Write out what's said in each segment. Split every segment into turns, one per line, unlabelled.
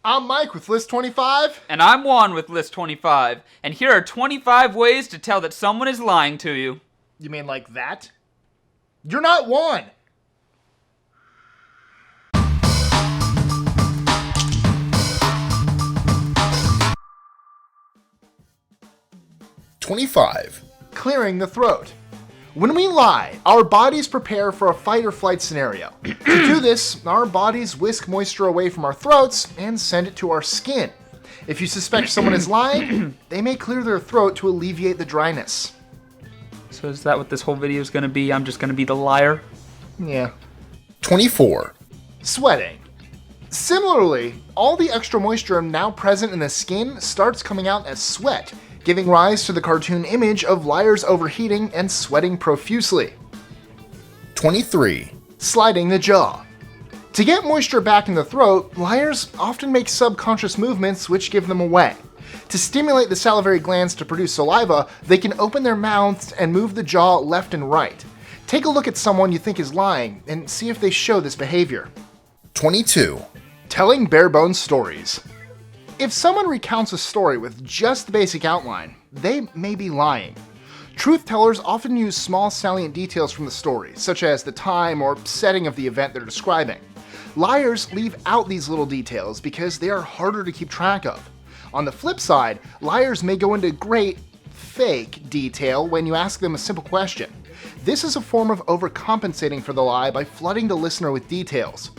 I'm Mike with List 25.
And I'm Juan with List 25. And here are 25 ways to tell that someone is lying to you.
You mean like that? You're not Juan. Clearing the throat. When we lie, our bodies prepare for a fight or flight scenario. To do this, our bodies whisk moisture away from our throats and send it to our skin. If you suspect someone is lying, they may clear their throat to alleviate the dryness.
So is that what this whole video is going to be? I'm just going to be the liar?
Yeah.
24.
Sweating. Similarly, all the extra moisture now present in the skin starts coming out as sweat, giving rise to the cartoon image of liars overheating and sweating profusely.
23.
Sliding the jaw. To get moisture back in the throat, liars often make subconscious movements which give them away. To stimulate the salivary glands to produce saliva, they can open their mouths and move the jaw left and right. Take a look at someone you think is lying and see if they show this behavior.
22.
Telling bare-bones stories. If someone recounts a story with just the basic outline, they may be lying. Truth tellers often use small salient details from the story, such as the time or setting of the event they're describing. Liars leave out these little details because they are harder to keep track of. On the flip side, liars may go into great, fake detail when you ask them a simple question. This is a form of overcompensating for the lie by flooding the listener with details.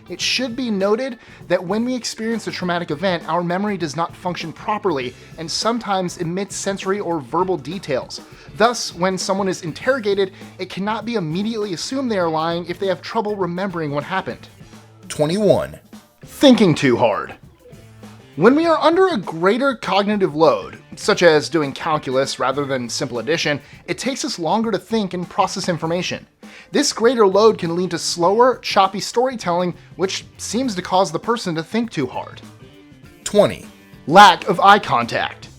It should be noted that when we experience a traumatic event, our memory does not function properly and sometimes omits sensory or verbal details. Thus, when someone is interrogated, it cannot be immediately assumed they are lying if they have trouble remembering what happened.
21.
Thinking too hard. When we are under a greater cognitive load, such as doing calculus rather than simple addition, it takes us longer to think and process information. This greater load can lead to slower, choppy storytelling, which seems to cause the person to think too hard.
20.
Lack of eye contact.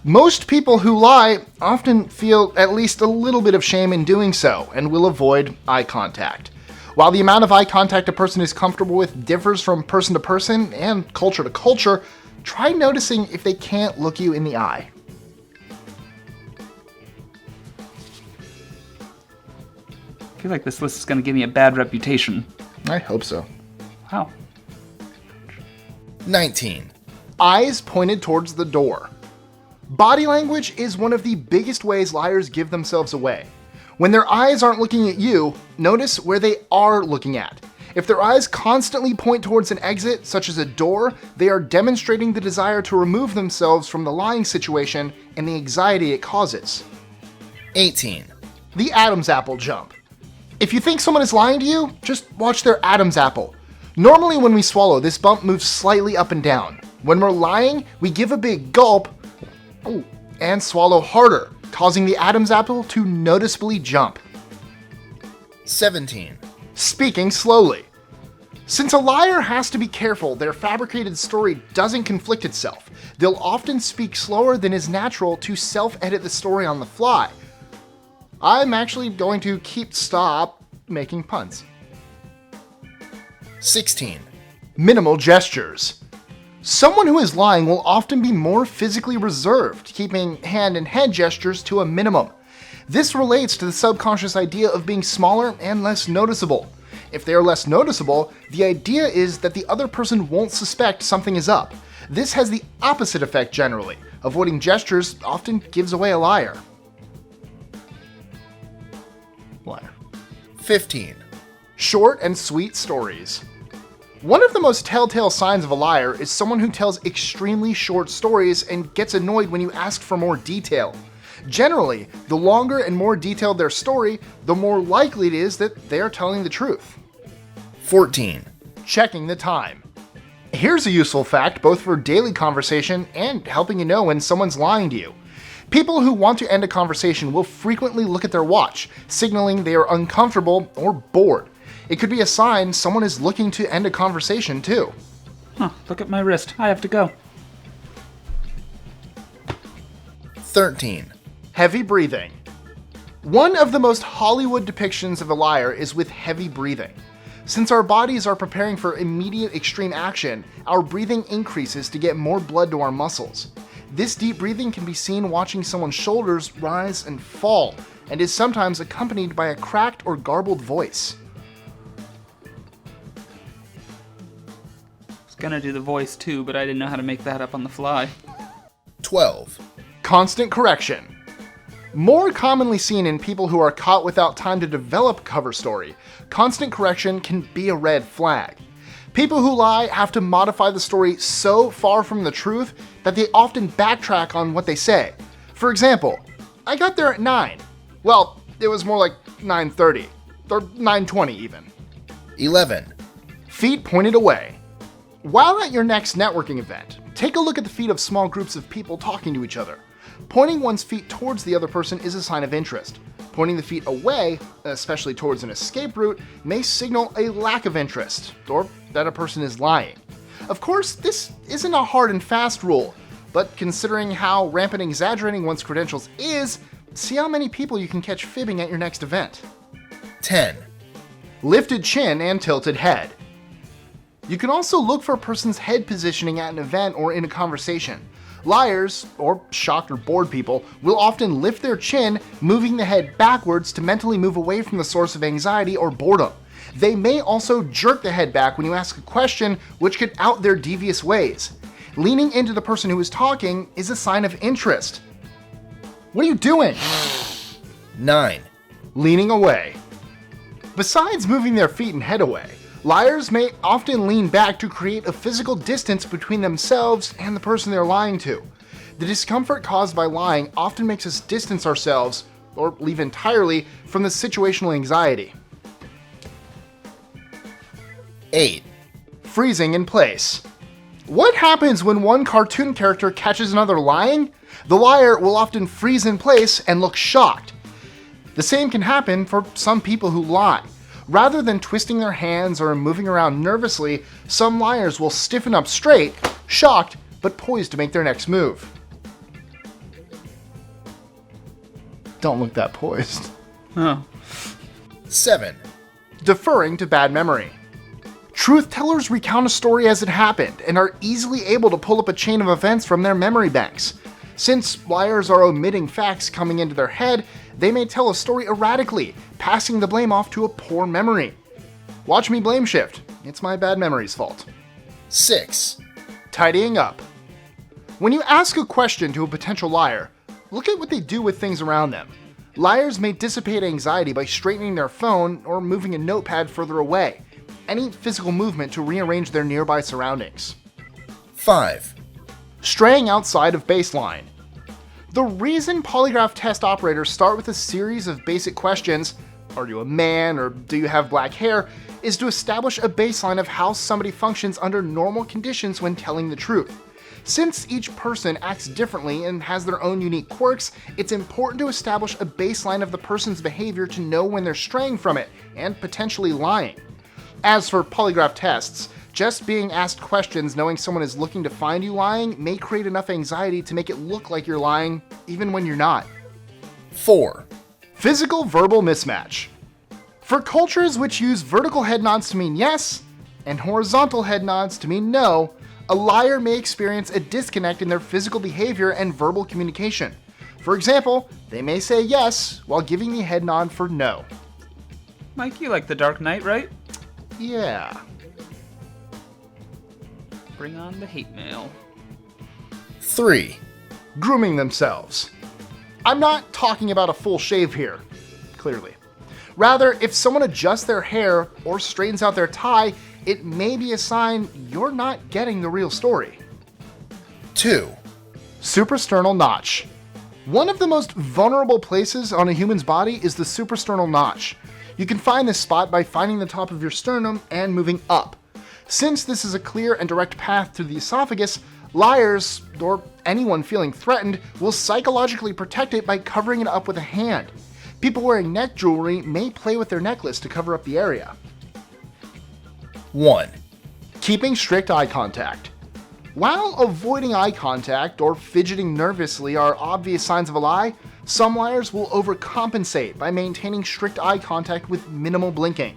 Most people who lie often feel at least a little bit of shame in doing so and will avoid eye contact. While the amount of eye contact a person is comfortable with differs from person to person and culture to culture, try noticing if they can't look you in the eye.
I feel like this list is going to give me a bad reputation.
I hope so.
Wow.
19.
Eyes pointed towards the door. Body language is one of the biggest ways liars give themselves away. When their eyes aren't looking at you, notice where they are looking at. If their eyes constantly point towards an exit, such as a door, they are demonstrating the desire to remove themselves from the lying situation and the anxiety it causes.
18.
The Adam's apple jump. If you think someone is lying to you, just watch their Adam's apple. Normally when we swallow, this bump moves slightly up and down. When we're lying, we give a big gulp and swallow harder, causing the Adam's apple to noticeably jump.
17.
Speaking slowly. Since a liar has to be careful their fabricated story doesn't conflict itself, they'll often speak slower than is natural to self-edit the story on the fly. I'm actually going to stop making puns.
16.
Minimal gestures. Someone who is lying will often be more physically reserved, keeping hand and head gestures to a minimum. This relates to the subconscious idea of being smaller and less noticeable. If they are less noticeable, the idea is that the other person won't suspect something is up. This has the opposite effect generally. Avoiding gestures often gives away a liar.
15.
Short and sweet stories. One of the most telltale signs of a liar is someone who tells extremely short stories and gets annoyed when you ask for more detail. Generally, the longer and more detailed their story, the more likely it is that they are telling the truth.
14.
Checking the time. Here's a useful fact both for daily conversation and helping you know when someone's lying to you. People who want to end a conversation will frequently look at their watch, signaling they are uncomfortable or bored. It could be a sign someone is looking to end a conversation too.
Look at my wrist. I have to go.
13.
Heavy breathing. One of the most Hollywood depictions of a liar is with heavy breathing. Since our bodies are preparing for immediate extreme action, our breathing increases to get more blood to our muscles. This deep breathing can be seen watching someone's shoulders rise and fall, and is sometimes accompanied by a cracked or garbled voice.
I was gonna do the voice too, but I didn't know how to make that up on the fly.
12.
Constant correction. More commonly seen in people who are caught without time to develop a cover story, constant correction can be a red flag. People who lie have to modify the story so far from the truth that they often backtrack on what they say. For example, I got there at 9. Well, it was more like 9:30, or 9:20 even.
11.
Feet pointed away. While at your next networking event, take a look at the feet of small groups of people talking to each other. Pointing one's feet towards the other person is a sign of interest. Pointing the feet away, especially towards an escape route, may signal a lack of interest, or that a person is lying. Of course, this isn't a hard and fast rule, but considering how rampant exaggerating one's credentials is, see how many people you can catch fibbing at your next event.
10.
Lifted chin and tilted head. You can also look for a person's head positioning at an event or in a conversation. Liars, or shocked or bored people, will often lift their chin, moving the head backwards to mentally move away from the source of anxiety or boredom. They may also jerk the head back when you ask a question, which could out their devious ways. Leaning into the person who is talking is a sign of interest. What are you doing?
9.
Leaning away. Besides moving their feet and head away, liars may often lean back to create a physical distance between themselves and the person they're lying to. The discomfort caused by lying often makes us distance ourselves, or leave entirely, from the situational anxiety.
8.
Freezing in place. What happens when one cartoon character catches another lying? The liar will often freeze in place and look shocked. The same can happen for some people who lie. Rather than twisting their hands or moving around nervously, some liars will stiffen up straight, shocked, but poised to make their next move. Don't look that poised.
Oh.
7.
Deferring to bad memory. Truth tellers recount a story as it happened and are easily able to pull up a chain of events from their memory banks. Since liars are omitting facts coming into their head, they may tell a story erratically, passing the blame off to a poor memory. Watch me blame shift. It's my bad memory's fault.
6.
Tidying up. When you ask a question to a potential liar, look at what they do with things around them. Liars may dissipate anxiety by straightening their phone or moving a notepad further away. Any physical movement to rearrange their nearby surroundings.
5.
Straying outside of baseline. The reason polygraph test operators start with a series of basic questions, are you a man or do you have black hair, is to establish a baseline of how somebody functions under normal conditions when telling the truth. Since each person acts differently and has their own unique quirks, it's important to establish a baseline of the person's behavior to know when they're straying from it and potentially lying. As for polygraph tests, just being asked questions knowing someone is looking to find you lying may create enough anxiety to make it look like you're lying, even when you're not.
4.
Physical verbal mismatch. For cultures which use vertical head nods to mean yes, and horizontal head nods to mean no, a liar may experience a disconnect in their physical behavior and verbal communication. For example, they may say yes while giving the head nod for no.
Mike, you like The Dark Knight, right?
Yeah.
Bring on the hate mail.
3.
Grooming themselves. I'm not talking about a full shave here, clearly. Rather, if someone adjusts their hair or straightens out their tie, it may be a sign you're not getting the real story.
2.
Suprasternal notch. One of the most vulnerable places on a human's body is the suprasternal notch. You can find this spot by finding the top of your sternum and moving up. Since this is a clear and direct path to the esophagus, liars, or anyone feeling threatened, will psychologically protect it by covering it up with a hand. People wearing neck jewelry may play with their necklace to cover up the area.
1.
Keeping strict eye contact. While avoiding eye contact or fidgeting nervously are obvious signs of a lie, some liars will overcompensate by maintaining strict eye contact with minimal blinking.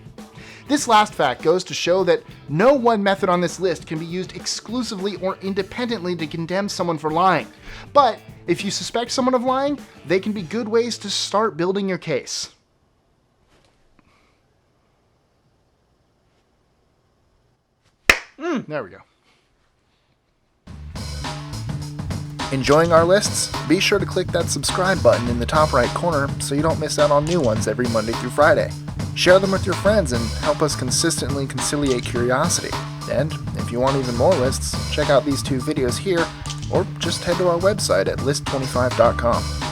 This last fact goes to show that no one method on this list can be used exclusively or independently to condemn someone for lying. But if you suspect someone of lying, they can be good ways to start building your case. There we go.
Enjoying our lists? Be sure to click that subscribe button in the top right corner so you don't miss out on new ones every Monday through Friday. Share them with your friends and help us consistently conciliate curiosity. And if you want even more lists, check out these two videos here or just head to our website at list25.com.